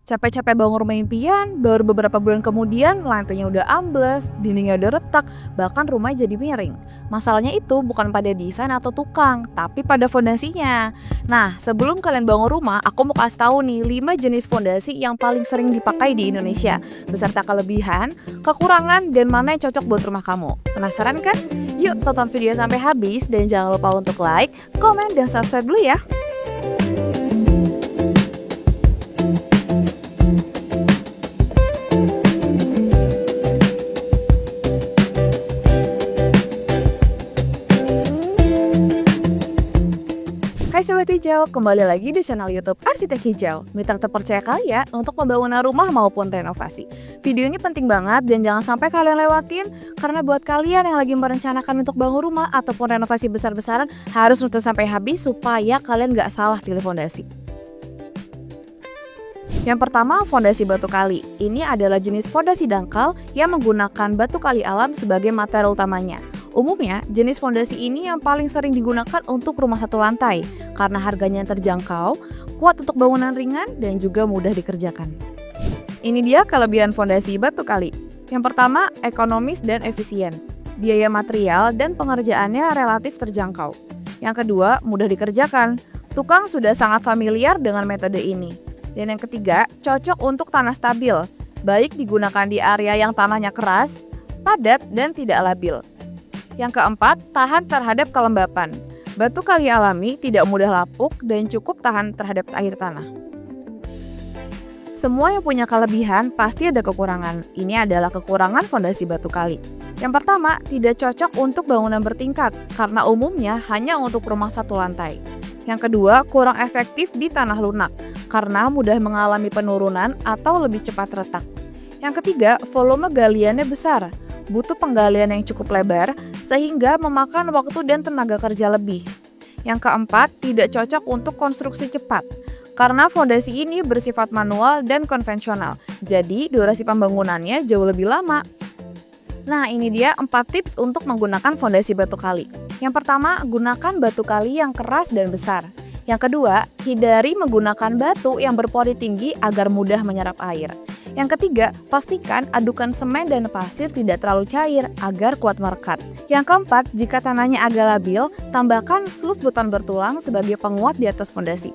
Capek-capek bangun rumah impian, baru beberapa bulan kemudian lantainya udah ambles, dindingnya udah retak, bahkan rumah jadi miring. Masalahnya itu bukan pada desain atau tukang, tapi pada fondasinya. Nah, sebelum kalian bangun rumah, aku mau kasih tahu nih 5 jenis fondasi yang paling sering dipakai di Indonesia, beserta kelebihan, kekurangan, dan mana yang cocok buat rumah kamu. Penasaran kan? Yuk tonton video sampai habis dan jangan lupa untuk like, komen, dan subscribe dulu ya. Hai Sobat Hijau, kembali lagi di channel YouTube Arsitek Hijau, mitra terpercaya kalian untuk pembangunan rumah maupun renovasi. Video ini penting banget dan jangan sampai kalian lewatin, karena buat kalian yang lagi merencanakan untuk bangun rumah ataupun renovasi besar-besaran harus nonton sampai habis supaya kalian gak salah pilih fondasi. Yang pertama, fondasi batu kali. Ini adalah jenis fondasi dangkal yang menggunakan batu kali alam sebagai material utamanya. Umumnya, jenis fondasi ini yang paling sering digunakan untuk rumah satu lantai karena harganya yang terjangkau, kuat untuk bangunan ringan, dan juga mudah dikerjakan. Ini dia kelebihan fondasi batu kali. Yang pertama, ekonomis dan efisien. Biaya material dan pengerjaannya relatif terjangkau. Yang kedua, mudah dikerjakan. Tukang sudah sangat familiar dengan metode ini. Dan yang ketiga, cocok untuk tanah stabil, baik digunakan di area yang tanahnya keras, padat, dan tidak labil. Yang keempat, tahan terhadap kelembapan. Batu kali alami tidak mudah lapuk dan cukup tahan terhadap air tanah. Semua yang punya kelebihan pasti ada kekurangan. Ini adalah kekurangan fondasi batu kali. Yang pertama, tidak cocok untuk bangunan bertingkat karena umumnya hanya untuk rumah satu lantai. Yang kedua, kurang efektif di tanah lunak karena mudah mengalami penurunan atau lebih cepat retak. Yang ketiga, volume galiannya besar. Butuh penggalian yang cukup lebar sehingga memakan waktu dan tenaga kerja lebih. Yang keempat, tidak cocok untuk konstruksi cepat karena fondasi ini bersifat manual dan konvensional. Jadi, durasi pembangunannya jauh lebih lama. Nah, ini dia 4 tips untuk menggunakan fondasi batu kali. Yang pertama, gunakan batu kali yang keras dan besar. Yang kedua, hindari menggunakan batu yang berpori tinggi agar mudah menyerap air. Yang ketiga, pastikan adukan semen dan pasir tidak terlalu cair agar kuat merekat. Yang keempat, jika tanahnya agak labil, tambahkan sluf beton bertulang sebagai penguat di atas fondasi.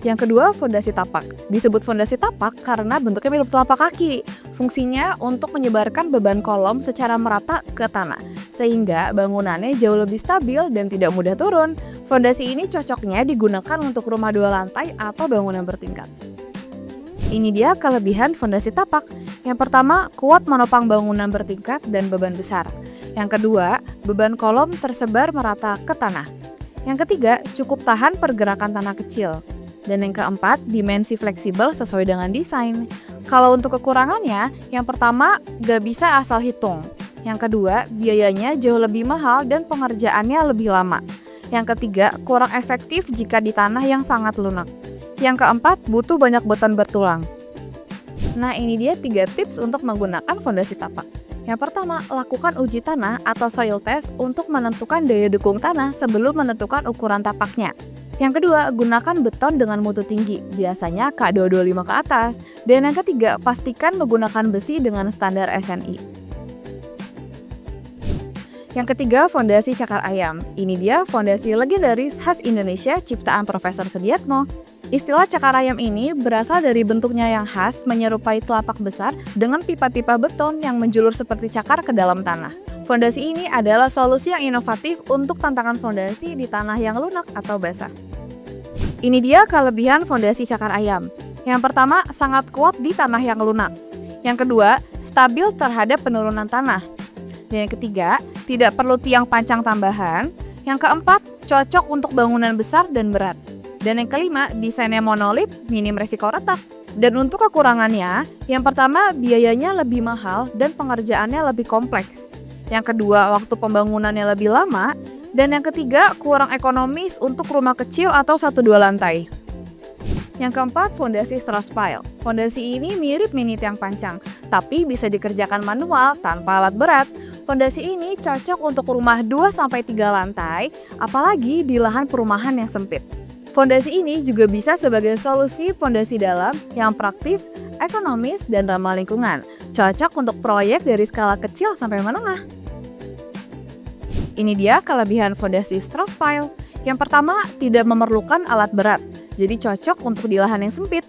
Yang kedua, fondasi tapak. Disebut fondasi tapak karena bentuknya mirip telapak kaki. Fungsinya untuk menyebarkan beban kolom secara merata ke tanah, sehingga bangunannya jauh lebih stabil dan tidak mudah turun. Fondasi ini cocoknya digunakan untuk rumah 2 lantai atau bangunan bertingkat. Ini dia kelebihan fondasi tapak. Yang pertama, kuat menopang bangunan bertingkat dan beban besar. Yang kedua, beban kolom tersebar merata ke tanah. Yang ketiga, cukup tahan pergerakan tanah kecil. Dan yang keempat, dimensi fleksibel sesuai dengan desain. Kalau untuk kekurangannya, yang pertama, gak bisa asal hitung. Yang kedua, biayanya jauh lebih mahal dan pengerjaannya lebih lama. Yang ketiga, kurang efektif jika di tanah yang sangat lunak. Yang keempat, butuh banyak beton bertulang. Nah, ini dia 3 tips untuk menggunakan fondasi tapak. Yang pertama, lakukan uji tanah atau soil test untuk menentukan daya dukung tanah sebelum menentukan ukuran tapaknya. Yang kedua, gunakan beton dengan mutu tinggi, biasanya K225 ke atas. Dan yang ketiga, pastikan menggunakan besi dengan standar SNI. Yang ketiga, fondasi cakar ayam. Ini dia fondasi legendaris khas Indonesia ciptaan Profesor Sudiatmo. Istilah cakar ayam ini berasal dari bentuknya yang khas menyerupai telapak besar dengan pipa-pipa beton yang menjulur seperti cakar ke dalam tanah. Fondasi ini adalah solusi yang inovatif untuk tantangan fondasi di tanah yang lunak atau basah. Ini dia kelebihan fondasi cakar ayam. Yang pertama, sangat kuat di tanah yang lunak. Yang kedua, stabil terhadap penurunan tanah. Dan yang ketiga, tidak perlu tiang pancang tambahan. Yang keempat, cocok untuk bangunan besar dan berat. Dan yang kelima, desainnya monolit, minim resiko retak. Dan untuk kekurangannya, yang pertama, biayanya lebih mahal dan pengerjaannya lebih kompleks. Yang kedua, waktu pembangunannya lebih lama. Dan yang ketiga, kurang ekonomis untuk rumah kecil atau 1-2 lantai. Yang keempat, fondasi truss pile. Fondasi ini mirip mini tiang pancang, tapi bisa dikerjakan manual tanpa alat berat. Fondasi ini cocok untuk rumah 2-3 lantai, apalagi di lahan perumahan yang sempit. Fondasi ini juga bisa sebagai solusi fondasi dalam yang praktis, ekonomis, dan ramah lingkungan. Cocok untuk proyek dari skala kecil sampai menengah. Ini dia kelebihan fondasi Strauss Pile. Yang pertama, tidak memerlukan alat berat, jadi cocok untuk di lahan yang sempit.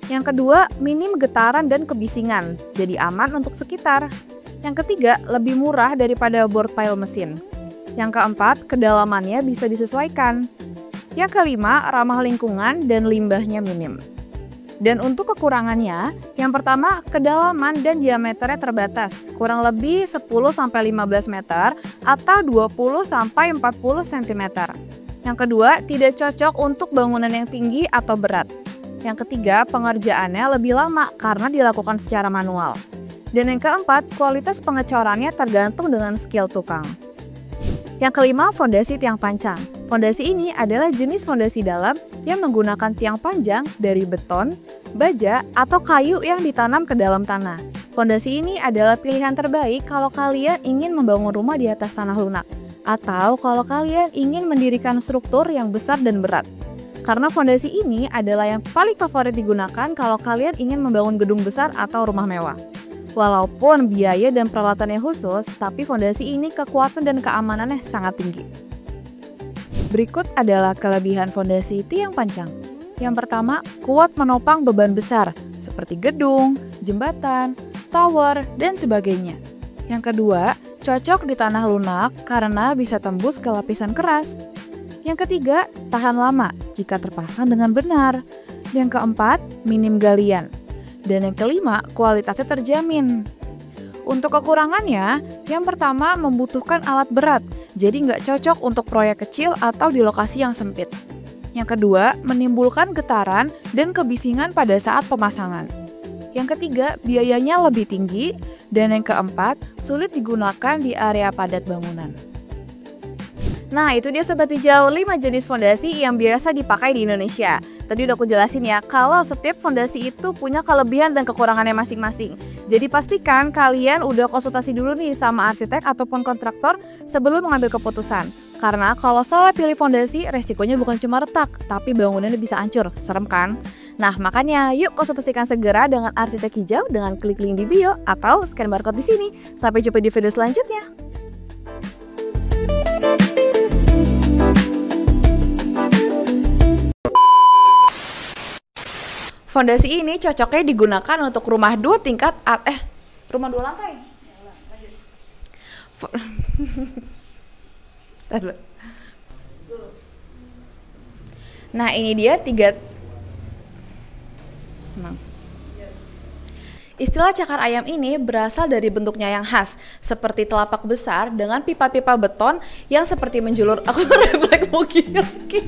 Yang kedua, minim getaran dan kebisingan, jadi aman untuk sekitar. Yang ketiga, lebih murah daripada board pile mesin. Yang keempat, kedalamannya bisa disesuaikan. Yang kelima, ramah lingkungan dan limbahnya minim. Dan untuk kekurangannya, yang pertama, kedalaman dan diameternya terbatas, kurang lebih 10-15 meter atau 20-40 cm. Yang kedua, tidak cocok untuk bangunan yang tinggi atau berat. Yang ketiga, pengerjaannya lebih lama karena dilakukan secara manual. Dan yang keempat, kualitas pengecorannya tergantung dengan skill tukang. Yang kelima, fondasi tiang pancang. Fondasi ini adalah jenis fondasi dalam yang menggunakan tiang panjang dari beton, baja, atau kayu yang ditanam ke dalam tanah. Fondasi ini adalah pilihan terbaik kalau kalian ingin membangun rumah di atas tanah lunak, atau kalau kalian ingin mendirikan struktur yang besar dan berat. Karena fondasi ini adalah yang paling favorit digunakan kalau kalian ingin membangun gedung besar atau rumah mewah. Walaupun biaya dan peralatannya khusus, tapi fondasi ini kekuatan dan keamanannya sangat tinggi. Berikut adalah kelebihan fondasi tiang pancang. Yang pertama, kuat menopang beban besar, seperti gedung, jembatan, tower, dan sebagainya. Yang kedua, cocok di tanah lunak karena bisa tembus ke lapisan keras. Yang ketiga, tahan lama jika terpasang dengan benar. Yang keempat, minim galian. Dan yang kelima, kualitasnya terjamin. Untuk kekurangannya, yang pertama membutuhkan alat berat, jadi nggak cocok untuk proyek kecil atau di lokasi yang sempit. Yang kedua, menimbulkan getaran dan kebisingan pada saat pemasangan. Yang ketiga, biayanya lebih tinggi. Dan yang keempat, sulit digunakan di area padat bangunan. Nah, itu dia Sobat Hijau, 5 jenis fondasi yang biasa dipakai di Indonesia. Tadi udah aku jelasin ya, kalau setiap fondasi itu punya kelebihan dan kekurangannya masing-masing. Jadi pastikan kalian udah konsultasi dulu nih sama arsitek ataupun kontraktor sebelum mengambil keputusan. Karena kalau salah pilih fondasi, resikonya bukan cuma retak, tapi bangunannya bisa hancur. Serem kan? Nah, makanya yuk konsultasikan segera dengan arsitek hijau dengan klik link di bio atau scan barcode di sini. Sampai jumpa di video selanjutnya. Fondasi ini cocoknya digunakan untuk rumah 2 tingkat rumah 2 lantai. Nah, ini dia 3. Istilah cakar ayam ini berasal dari bentuknya yang khas, seperti telapak besar dengan pipa-pipa beton yang seperti menjulur. Aku refleks mau gini lagi.